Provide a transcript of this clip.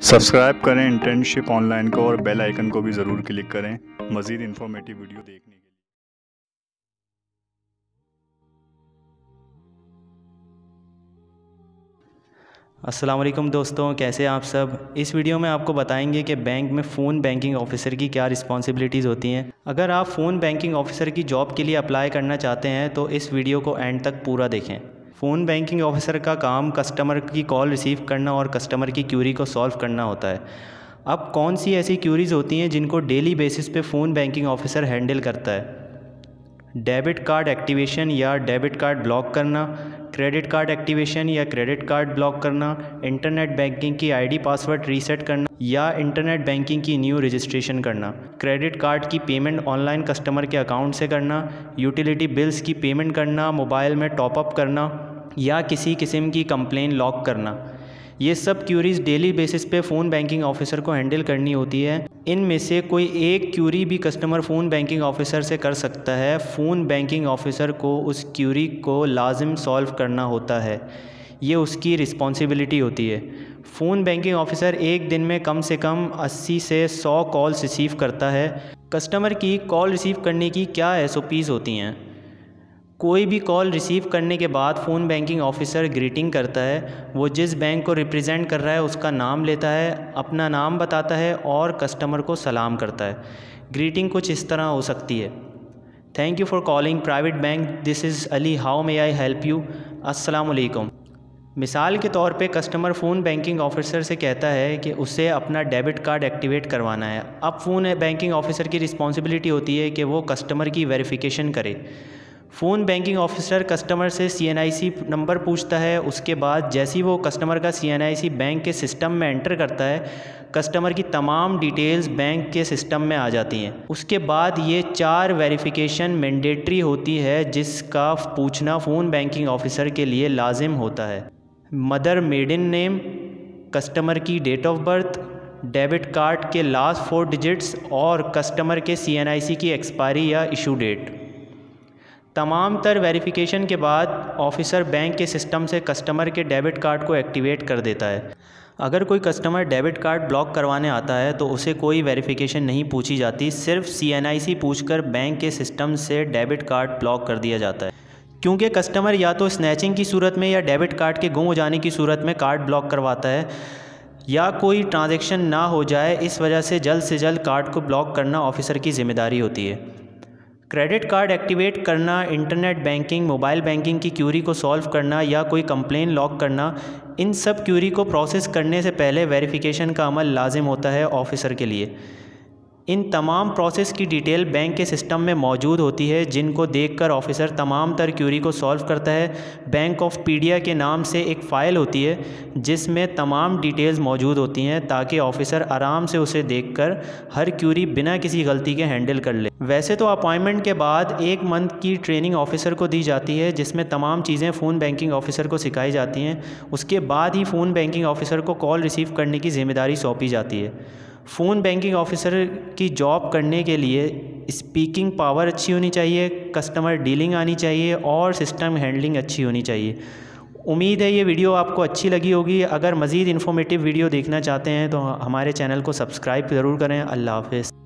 Subscribe करें internship online को और बेल आइकन को भी ज़रूर क्लिक करें मज़ीद इन्फॉर्मेटिव वीडियो देखने के लिए। अस्सलाम वालेकुम दोस्तों, कैसे हैं आप सब। इस वीडियो में आपको बताएंगे कि बैंक में फ़ोन बैंकिंग ऑफ़िसर की क्या रिस्पॉन्सिबिलिटीज़ होती हैं। अगर आप फ़ोन बैंकिंग ऑफ़िसर की जॉब के लिए अप्लाई करना चाहते हैं तो इस वीडियो को एंड तक पूरा देखें। फ़ोन बैंकिंग ऑफ़िसर का काम कस्टमर की कॉल रिसीव करना और कस्टमर की क्यूरी को सॉल्व करना होता है। अब कौन सी ऐसी क्यूरीज़ होती हैं जिनको डेली बेसिस पे फ़ोन बैंकिंग ऑफ़िसर हैंडल करता है। डेबिट कार्ड एक्टिवेशन या डेबिट कार्ड ब्लॉक करना, क्रेडिट कार्ड एक्टिवेशन या क्रेडिट कार्ड ब्लॉक करना, इंटरनेट बैंकिंग की आईडी पासवर्ड रीसेट करना या इंटरनेट बैंकिंग की न्यू रजिस्ट्रेशन करना, क्रेडिट कार्ड की पेमेंट ऑनलाइन कस्टमर के अकाउंट से करना, यूटिलिटी बिल्स की पेमेंट करना, मोबाइल में टॉपअप करना या किसी किस्म की कंप्लेन लॉक करना। ये सब क्यूरीज़ डेली बेसिस पे फ़ोन बैंकिंग ऑफ़िसर को हैंडल करनी होती है। इनमें से कोई एक क्यूरी भी कस्टमर फ़ोन बैंकिंग ऑफ़िसर से कर सकता है। फ़ोन बैंकिंग ऑफ़िसर को उस क्यूरी को लाजिम सॉल्व करना होता है, ये उसकी रिस्पॉन्सिबिलिटी होती है। फ़ोन बैंकिंग ऑफ़िसर एक दिन में कम से कम 80 से 100 कॉल्स रिसीव करता है। कस्टमर की कॉल रिसीव करने की क्या SOPs होती हैं। कोई भी कॉल रिसीव करने के बाद फ़ोन बैंकिंग ऑफ़िसर ग्रीटिंग करता है। वो जिस बैंक को रिप्रेजेंट कर रहा है उसका नाम लेता है, अपना नाम बताता है और कस्टमर को सलाम करता है। ग्रीटिंग कुछ इस तरह हो सकती है। Thank you for calling private bank, this is Ali, how may I help you, अस्सलाम वालेकुम। मिसाल के तौर पे कस्टमर फ़ोन बैंकिंग ऑफ़िसर से कहता है कि उसे अपना डेबिट कार्ड एक्टिवेट करवाना है। अब फ़ोन बैंकिंग ऑफ़िसर की रिस्पॉन्सिबिलिटी होती है कि वो कस्टमर की वेरिफिकेशन करे। फ़ोन बैंकिंग ऑफ़िसर कस्टमर से CNIC नंबर पूछता है। उसके बाद जैसे ही वो कस्टमर का CNIC बैंक के सिस्टम में एंटर करता है, कस्टमर की तमाम डिटेल्स बैंक के सिस्टम में आ जाती हैं। उसके बाद ये 4 वेरिफिकेशन मैंडेटरी होती है जिसका पूछना फ़ोन बैंकिंग ऑफ़िसर के लिए लाजिम होता है। मदर मेडन नेम, कस्टमर की date of birth, debit card के लास्ट 4 डिजिट्स और कस्टमर के CNIC की एक्सपायरी या इशू डेट। तमाम तर वेरिफिकेशन के बाद ऑफ़िसर बैंक के सिस्टम से कस्टमर के डेबिट कार्ड को एक्टिवेट कर देता है। अगर कोई कस्टमर डेबिट कार्ड ब्लॉक करवाने आता है तो उसे कोई वेरिफिकेशन नहीं पूछी जाती, सिर्फ CNIC पूछकर बैंक के सिस्टम से डेबिट कार्ड ब्लॉक कर दिया जाता है। क्योंकि कस्टमर या तो स्नैचिंग की सूरत में या डेबिट कार्ड के गुम हो जाने की सूरत में कार्ड ब्लॉक करवाता है या कोई ट्रांजैक्शन ना हो जाए, इस वजह से जल्द कार्ड को ब्लॉक करना ऑफ़िसर की ज़िम्मेदारी होती है। क्रेडिट कार्ड एक्टिवेट करना, इंटरनेट बैंकिंग, मोबाइल बैंकिंग की क्यूरी को सॉल्व करना या कोई कंप्लेन लॉक करना, इन सब क्यूरी को प्रोसेस करने से पहले वेरिफिकेशन का अमल लाजिम होता है ऑफ़िसर के लिए। इन तमाम प्रोसेस की डिटेल बैंक के सिस्टम में मौजूद होती है जिनको देखकर ऑफ़िसर तमाम तर क्यूरी को सॉल्व करता है। बैंक ऑफ पीडिया के नाम से एक फ़ाइल होती है जिसमें तमाम डिटेल्स मौजूद होती हैं ताकि ऑफ़िसर आराम से उसे देखकर हर क्यूरी बिना किसी गलती के हैंडल कर ले। वैसे तो अपॉइंटमेंट के बाद 1 मंथ की ट्रेनिंग ऑफ़िसर को दी जाती है जिसमें तमाम चीज़ें फ़ोन बैंकिंग ऑफ़िसर को सिखाई जाती हैं। उसके बाद ही फ़ोन बैंकिंग ऑफ़िसर को कॉल रिसीव करने की ज़िम्मेदारी सौंपी जाती है। फ़ोन बैंकिंग ऑफ़िसर की जॉब करने के लिए स्पीकिंग पावर अच्छी होनी चाहिए, कस्टमर डीलिंग आनी चाहिए और सिस्टम हैंडलिंग अच्छी होनी चाहिए। उम्मीद है ये वीडियो आपको अच्छी लगी होगी। अगर मज़ीद इन्फॉर्मेटिव वीडियो देखना चाहते हैं तो हमारे चैनल को सब्सक्राइब ज़रूर करें। अल्लाह हाफ़िज़।